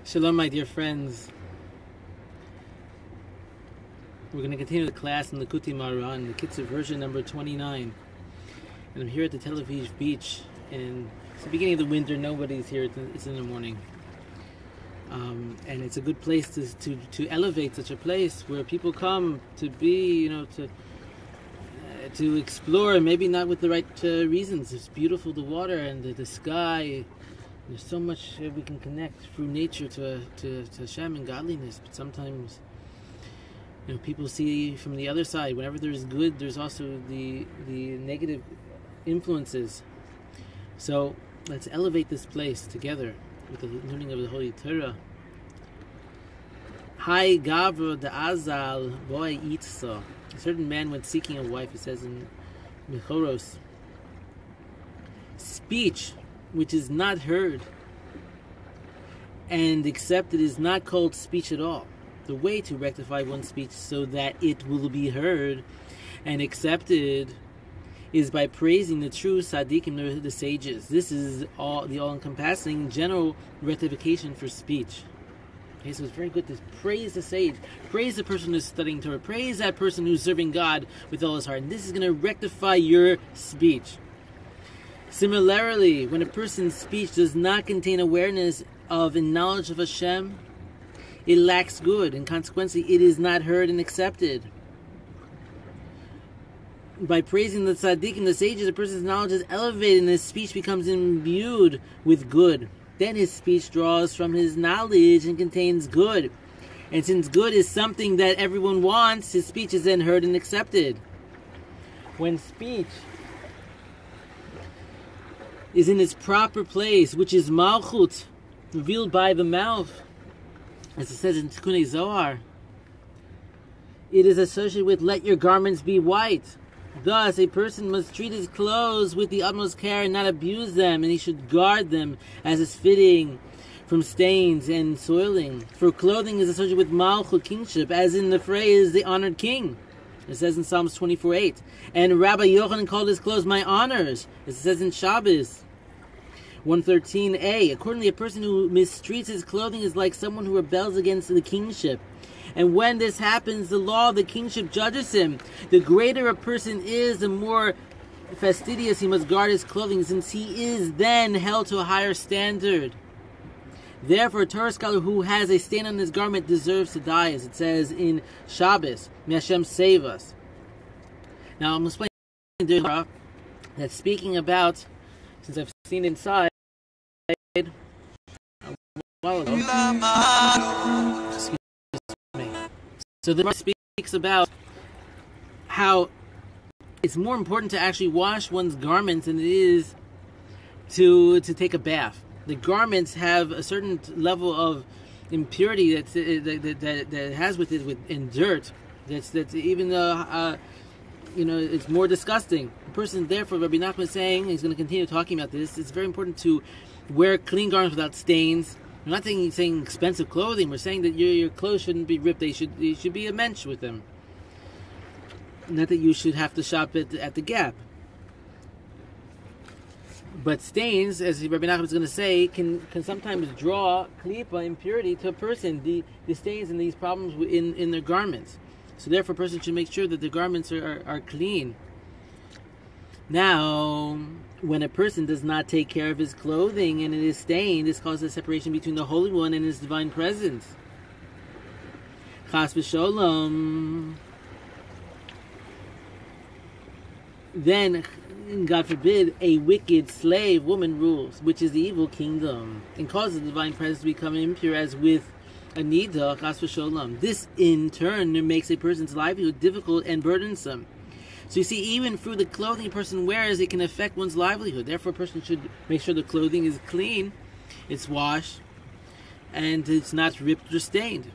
Shalom, my dear friends. We're going to continue the class in Likutey Moharan, the Kitzer version number 29. And I'm here at the Tel Aviv beach, and it's the beginning of the winter. Nobody's here. It's in the morning. And it's a good place to elevate such a place where people come to be, to explore, maybe not with the right reasons. It's beautiful, the water and the sky. There's so much we can connect through nature to Hashem and godliness, but sometimes people see from the other side. Whenever there's good, there's also the negative influences. So let's elevate this place together with the learning of the Holy Torah. Hi Gavro de Azal boy Itza. A certain man went seeking a wife. It says in Mechoros. Speech which is not heard and accepted is not called speech at all. The way to rectify one's speech so that it will be heard and accepted is by praising the true tzaddikim, the sages. This is the all-encompassing general rectification for speech. Okay, so it's very good to praise the sage, praise the person who's studying Torah, praise that person who's serving God with all his heart, and this is going to rectify your speech. Similarly, when a person's speech does not contain awareness of and knowledge of Hashem, it lacks good, and consequently it is not heard and accepted. By praising the tzaddik and the sages, a person's knowledge is elevated and his speech becomes imbued with good. Then his speech draws from his knowledge and contains good. And since good is something that everyone wants, his speech is then heard and accepted. When speech is in its proper place, which is malchut, revealed by the mouth, as it says in Tikkun Zohar, it is associated with let your garments be white. Thus, a person must treat his clothes with the utmost care and not abuse them, and he should guard them as is fitting from stains and soiling. For clothing is associated with malchut, kingship, as in the phrase, the honored king. It says in Psalms 24:8. And Rabbi Yochanan called his clothes my honors, as it says in Shabbos 113a. Accordingly, a person who mistreats his clothing is like someone who rebels against the kingship. And when this happens, the law of the kingship judges him. The greater a person is, the more fastidious he must guard his clothing, since he is then held to a higher standard. Therefore, a Torah scholar who has a stain on his garment deserves to die, as it says in Shabbos. May Hashem save us. Now, I'm explaining that speaking about, since I've seen inside a while ago. Excuse me. So the Gemara speaks about how it's more important to actually wash one's garments than it is to take a bath. The garments have a certain level of impurity that has with it in dirt. That's even it's more disgusting. The person, therefore, Rebbe Nachman is saying, he's going to continue talking about this. It's very important to wear clean garments without stains. We're not saying expensive clothing. We're saying that your clothes shouldn't be ripped. They should be a mensch with them. Not that you should have to shop at the Gap. But stains, as Rebbe Nachman is going to say, can sometimes draw klipa, impurity, to a person. The stains and these problems in their garments. So therefore, a person should make sure that the garments are clean. Now, when a person does not take care of his clothing and it is stained, this causes a separation between the Holy One and His divine presence. Chas v'sholom. Then, God forbid, a wicked slave woman rules, which is the evil kingdom, and causes the divine presence to become impure, as with a nida, chas v'sholom. This, in turn, makes a person's livelihood difficult and burdensome. So you see, even through the clothing a person wears, it can affect one's livelihood. Therefore, a person should make sure the clothing is clean, it's washed, and it's not ripped or stained.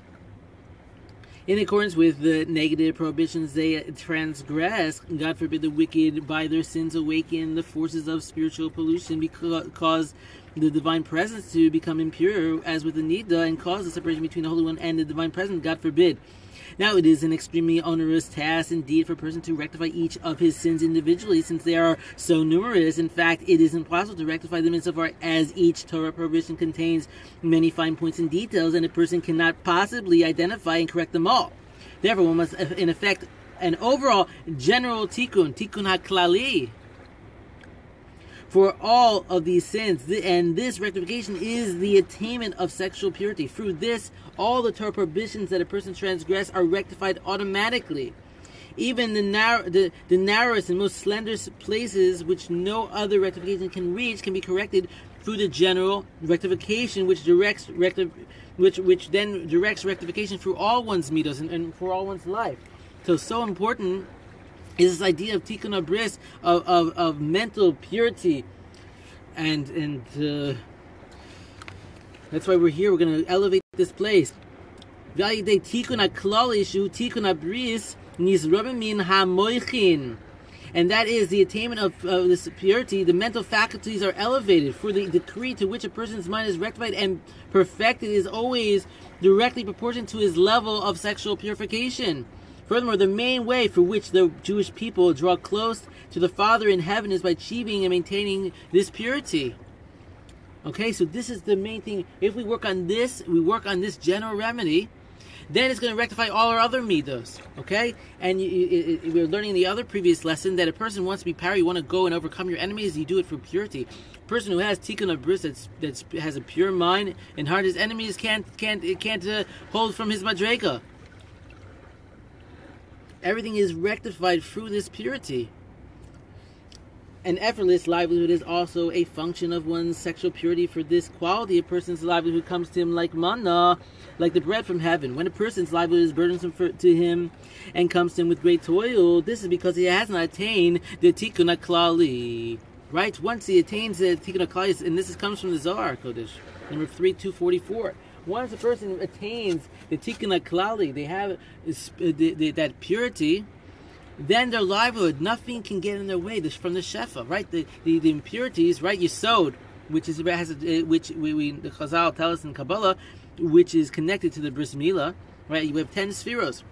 In accordance with the negative prohibitions they transgress, God forbid, the wicked by their sins awaken the forces of spiritual pollution, cause the divine presence to become impure, as with the nida, and cause the separation between the Holy One and the divine presence, God forbid. Now, it is an extremely onerous task indeed for a person to rectify each of his sins individually, since they are so numerous. In fact, it is impossible to rectify them insofar as each Torah prohibition contains many fine points and details, and a person cannot possibly identify and correct them all. Therefore, one must, in effect, an overall general tikkun haklali, for all of these sins, and this rectification is the attainment of sexual purity. Through this, all the Torah prohibitions that a person transgress are rectified automatically. Even the narrowest and most slender places which no other rectification can reach can be corrected through the general rectification, which then directs rectification through all one's midos and for all one's life. So important is this idea of tikkun bris, of mental purity, and that's why we're here. We're going to elevate this place. And that is the attainment of this purity. The mental faculties are elevated, for the degree to which a person's mind is rectified and perfected is always directly proportional to his level of sexual purification. Furthermore, the main way for which the Jewish people draw close to the Father in heaven is by achieving and maintaining this purity. Okay, so this is the main thing. If we work on this general remedy, then it's going to rectify all our other midos. Okay? And we were learning in the other previous lesson that a person wants to be power, you want to go and overcome your enemies, you do it for purity. A person who has tikkun bris, that has a pure mind and heart, his enemies can't hold from his madrega. Everything is rectified through this purity. An effortless livelihood is also a function of one's sexual purity. For this quality, a person's livelihood comes to him like manna, like the bread from heaven. When a person's livelihood is burdensome to him and comes to him with great toil, this is because he has not attained the tikkun klali. Right? Once he attains the tikkun klali, and this comes from the Zohar Kodesh, number 3244. Once a person attains the tikkun klali, they have that purity, then their livelihood, nothing can get in their way. This from the shefa, right? The impurities, right? Yesod, which the Chazal tell us in Kabbalah, which is connected to the bris milah, right? You have 10 spheros.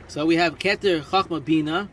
So we have Keter, Chachma, Bina,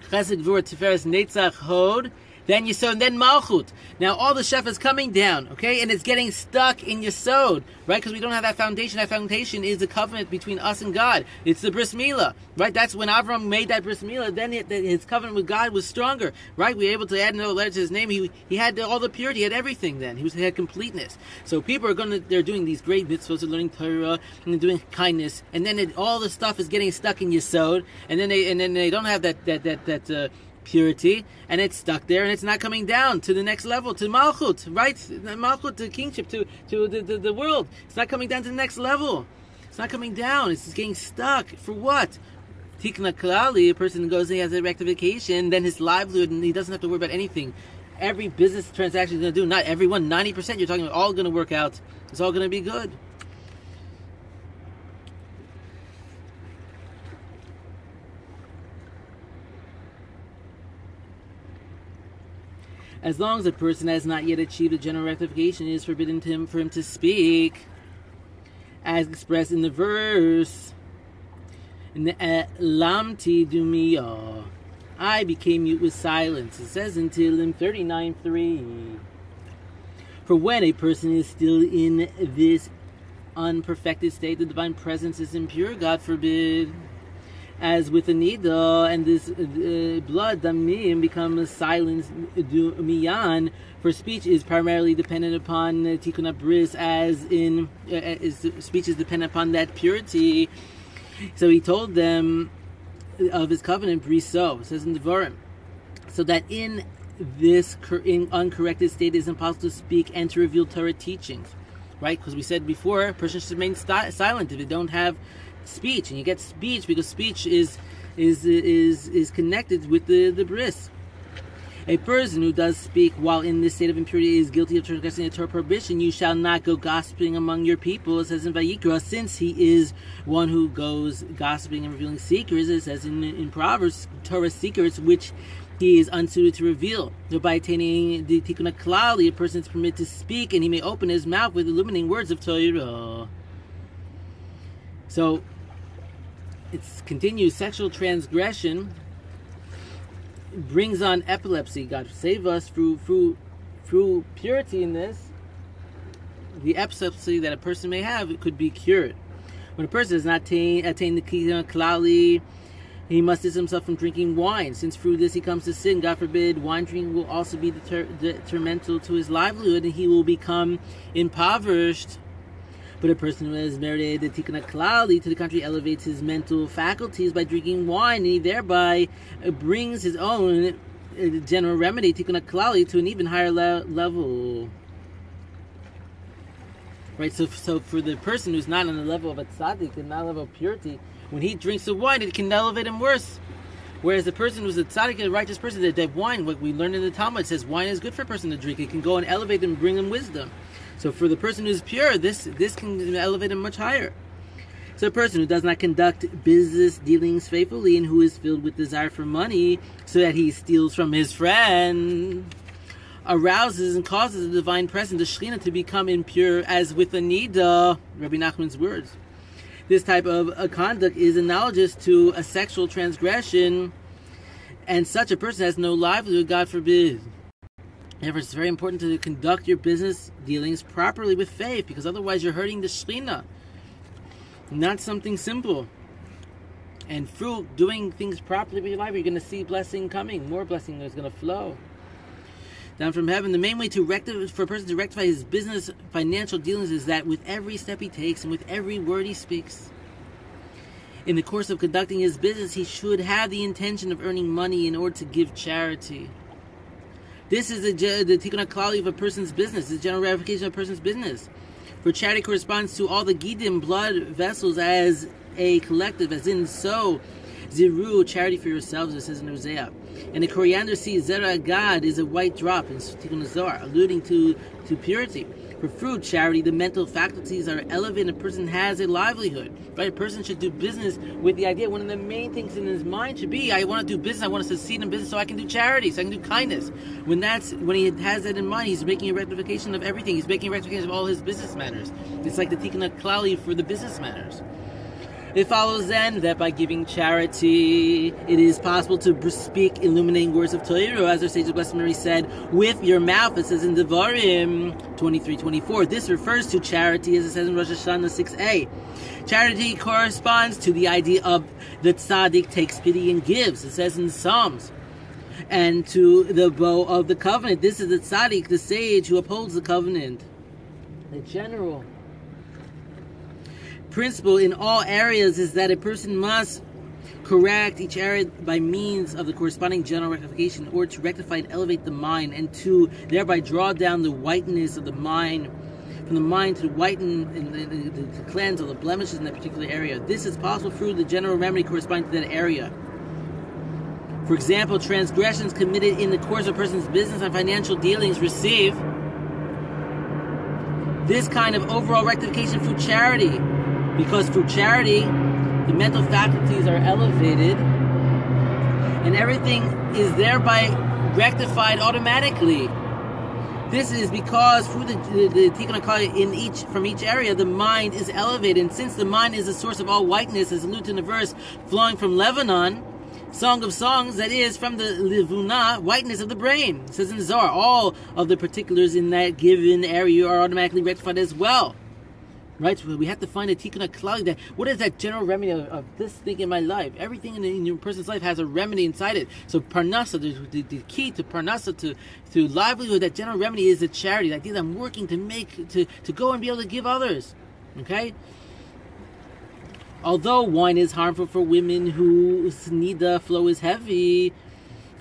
Chesed, Gvura, Tiferes, Netzach, Hod, then Yesod, and then Malchut. Now all the shefa is coming down, okay, and it's getting stuck in Yesod, right? Because we don't have that foundation. That foundation is the covenant between us and God. It's the bris milah, right? That's when Avram made that bris milah. Then his covenant with God was stronger, right? We were able to add another letter to his name. He had all the purity. He had everything. Then he had completeness. So people they're doing these great mitzvahs, they're learning Torah and they're doing kindness, and then all the stuff is getting stuck in Yesod, and then they don't have that purity, and it's stuck there, and it's not coming down to the next level, to Malchut, right? Malchut, to kingship, to the world. It's not coming down to the next level. It's not coming down. It's just getting stuck. For what? Tikkun klali, a person goes and he has a rectification, then his livelihood, and he doesn't have to worry about anything. Every business transaction he's going to do, not everyone, 90% you're talking about, all going to work out. It's all going to be good. As long as a person has not yet achieved a general rectification, it is forbidden for him to speak, as expressed in the verse, Lamti Dumiyah, I became mute with silence. It says in Tehillim 39:3. For when a person is still in this unperfected state, the divine presence is impure, God forbid. As with the nida, and this blood damim becomes silence miyan, for speech is primarily dependent upon tikkun bris, as in speech is dependent upon that purity. So he told them of his covenant briso, it says in Devarim, so that in this uncorrected state it is impossible to speak and to reveal Torah teachings, right? Because we said before, a person should remain silent if they don't have speech, and you get speech because speech is connected with the bris. A person who does speak while in this state of impurity is guilty of transgressing the Torah prohibition. You shall not go gossiping among your people, it says in Vayikra, since he is one who goes gossiping and revealing secrets, it says in Proverbs, Torah secrets which he is unsuited to reveal. So by attaining the tikkun klali, a person is permitted to speak, and he may open his mouth with illuminating words of Torah. So it continues, sexual transgression brings on epilepsy. God save us through purity in this. The epilepsy that a person may have, it could be cured. When a person does not attain the Kitzer Klali, he must distance himself from drinking wine. Since through this he comes to sin, God forbid, wine drinking will also be detrimental to his livelihood, and he will become impoverished. But a person who has merited the Tikkun HaKlali, to the contrary, elevates his mental faculties by drinking wine, and he thereby brings his own general remedy, Tikkun HaKlali, to an even higher level. Right, so for the person who's not on the level of a tzaddik and not a level of purity, when he drinks the wine, it can elevate him worse. Whereas the person who's a tzaddik, a righteous person, that wine, what we learned in the Talmud, says wine is good for a person to drink. It can go and elevate him and bring him wisdom. So for the person who's pure, this can elevate him much higher. So a person who does not conduct business dealings faithfully and who is filled with desire for money so that he steals from his friend, arouses and causes the divine presence, the Shekhinah, to become impure as with a nida, Rebbe Nachman's words. This type of conduct is analogous to a sexual transgression, and such a person has no livelihood, God forbid. However, it's very important to conduct your business dealings properly with faith, because otherwise you're hurting the Shekhinah. Not something simple. And through doing things properly with your life, you're going to see blessing coming. More blessing is going to flow down from heaven. The main way for a person to rectify his business financial dealings is that with every step he takes and with every word he speaks, in the course of conducting his business, he should have the intention of earning money in order to give charity. This is the Tikkun HaKlali of a person's business, the general ramification of a person's business. For charity corresponds to all the Gidim, blood vessels, as a collective, as in so, Ziru, charity for yourselves, it says in Hosea. And the coriander seed, Zera Gad, is a white drop in Tikkun Zohar, alluding to purity. For fruit, charity, the mental faculties are elevated, and a person has a livelihood. Right? A person should do business with the idea, one of the main things in his mind should be, I want to do business, I want to succeed in business so I can do charity, so I can do kindness. When he has that in mind, he's making a rectification of everything. He's making a rectification of all his business matters. It's like the Tikkun HaKlali for the business matters. It follows then that by giving charity, it is possible to speak illuminating words of Torah, as our sage of Blessed Mary said, with your mouth. It says in Devarim 23:24. This refers to charity, as it says in Rosh Hashanah 6a. Charity corresponds to the idea of the tzaddik takes pity and gives. It says in Psalms. And to the bow of the covenant. This is the tzaddik, the sage, who upholds the covenant. The general principle in all areas is that a person must correct each area by means of the corresponding general rectification, or to rectify and elevate the mind, and to thereby draw down the whiteness of the mind, from the mind to whiten and to cleanse all the blemishes in that particular area. This is possible through the general remedy corresponding to that area. For example, transgressions committed in the course of a person's business and financial dealings receive this kind of overall rectification through charity. Because through charity, the mental faculties are elevated, and everything is thereby rectified automatically. This is because through the Tikkun HaKlali from each area, the mind is elevated. And since the mind is the source of all whiteness, as alluded in the verse, flowing from Lebanon, Song of Songs, that is, from the Livuna, whiteness of the brain. It says in Zohar, all of the particulars in that given area are automatically rectified as well. Right, so we have to find a Tikkun HaKlali. That what is that general remedy of this thing in my life? Everything in your person's life has a remedy inside it. So parnasa, the key to parnasa, to livelihood, that general remedy is the charity. The idea that I'm working to go and be able to give others. Okay. Although wine is harmful for women whose nida flow is heavy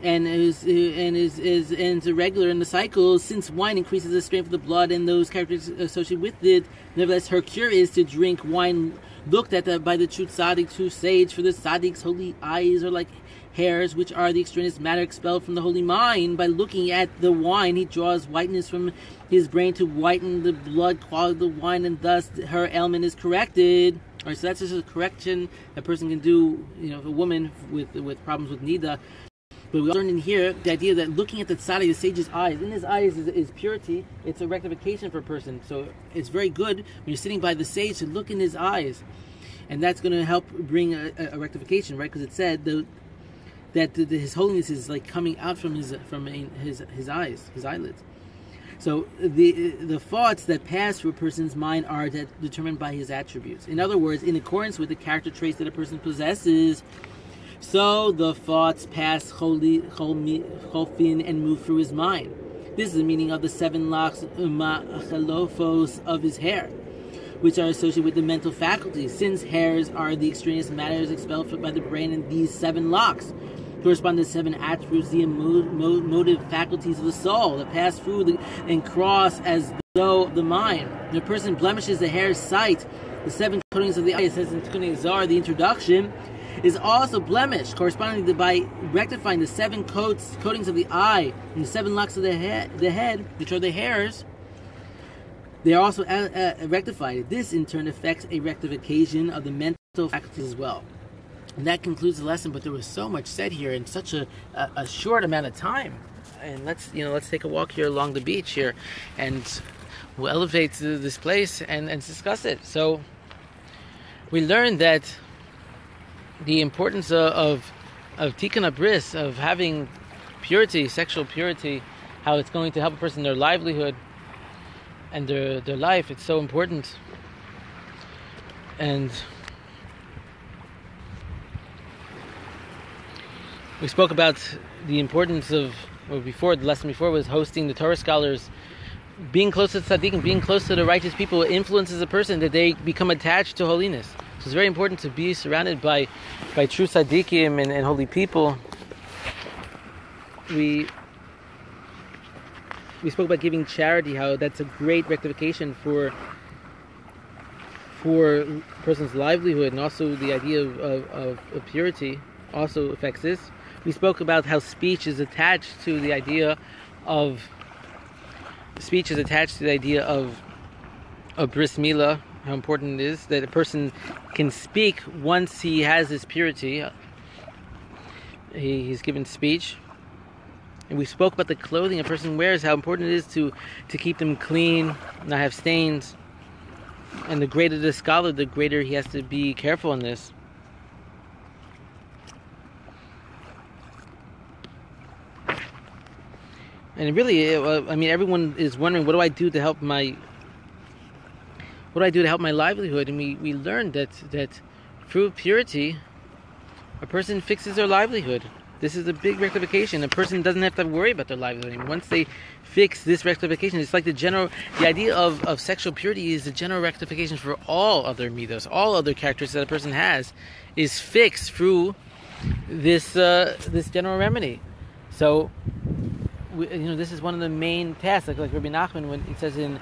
and is irregular in the cycle, since wine increases the strength of the blood and those characteristics associated with it, nevertheless her cure is to drink wine looked at by the true tzaddik, true sage. For the tzaddik's holy eyes are like hairs, which are the extraneous matter expelled from the holy mind. By looking at the wine, he draws whiteness from his brain to whiten the blood quality of the wine, and thus her ailment is corrected. All right, so that's just a correction a person can do, a woman with problems with nida. But we learn in here the idea that looking at the tzaddik, the sage's eyes, in his eyes is purity. It's a rectification for a person. So it's very good when you're sitting by the sage to look in his eyes. and that's going to help bring a rectification, right? Because it said that his holiness is like coming out from his eyes, his eyelids. So the thoughts that pass through a person's mind are determined by his attributes. In other words, in accordance with the character traits that a person possesses, so the thoughts pass cholfin and move through his mind. This is the meaning of the 7 locks ma'achalofos of his hair, which are associated with the mental faculties, since hairs are the extraneous matters expelled by the brain, and these 7 locks correspond to 7 attributes, the emotive faculties of the soul that pass through and cross as though the mind. When a person blemishes the hair's sight, the 7 coatings of the eye, it says in Tikkun Zar, the introduction, is also blemished, corresponding to by rectifying the 7 coatings of the eye and the 7 locks of the head, which are the hairs. They are also rectified. This in turn affects a rectification of the mental faculties as well. And that concludes the lesson, but there was so much said here in such a short amount of time. And let's take a walk here along the beach here, and we'll elevate to this place and discuss it. So we learned that the importance of tikkun bris, of having purity, sexual purity, how it's going to help a person in their livelihood and their life. It's so important. And we spoke about the importance of, the lesson before was hosting the Torah scholars, being close to the tzaddikim, being close to the righteous people influences a person that they become attached to holiness. So it's very important to be surrounded by true tzaddikim and holy people. We spoke about giving charity, how that's a great rectification for a person's livelihood, and also the idea of purity also affects this. We spoke about how speech is attached to the idea of bris milah, how important it is that a person can speak once he has his purity. He's given speech. And we spoke about the clothing a person wears, how important it is to keep them clean, not have stains. And the greater the scholar, the greater he has to be careful in this. And really, everyone is wondering, what do I do to help my livelihood? And we learned that through purity, a person fixes their livelihood. This is a big rectification. A person doesn't have to worry about their livelihood anymore. Once they fix this rectification, it's like the idea of sexual purity is the general rectification for all other midos, all other characteristics that a person has, is fixed through this general remedy. So, this is one of the main tasks, like Rebbe Nachman, when it says in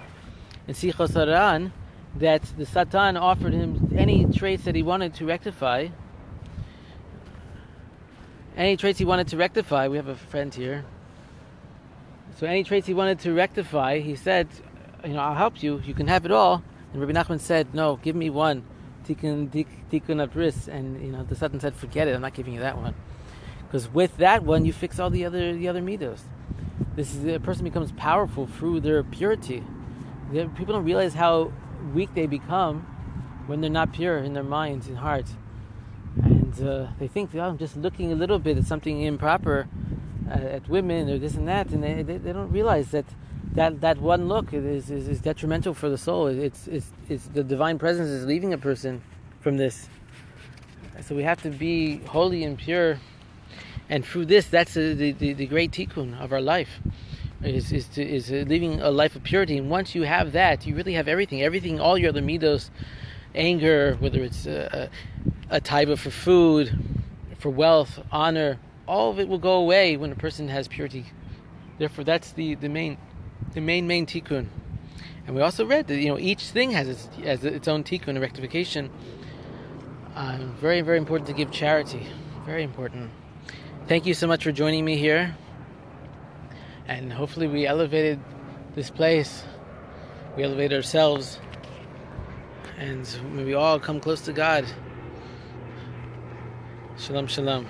Sichos Haran that the Satan offered him any traits that he wanted to rectify. Any traits he wanted to rectify, we have a friend here. So any traits he wanted to rectify, he said, I'll help you. You can have it all. And Rebbe Nachman said, no, give me one. Tikkun bris. And the Satan said, forget it. I'm not giving you that one. Because with that one, you fix all the other midos. A person becomes powerful through their purity. People don't realize how weak they become when they're not pure in their minds and hearts. And they think, I'm just looking a little bit at something improper at women or this and that, and they don't realize that one look is detrimental for the soul. It's the divine presence is leaving a person from this. So we have to be holy and pure. And through this, that's the great tikkun of our life, is living a life of purity. And once you have that, you really have everything, all your other midos, anger, whether it's a taiva for food, for wealth, honor, all of it will go away when a person has purity. Therefore, that's the main tikkun. And we also read that each thing has its own tikkun and rectification. Very, very important to give charity. Very important. Thank you so much for joining me here, and hopefully we elevated this place, we elevated ourselves, and may we all come close to God. Shalom, shalom.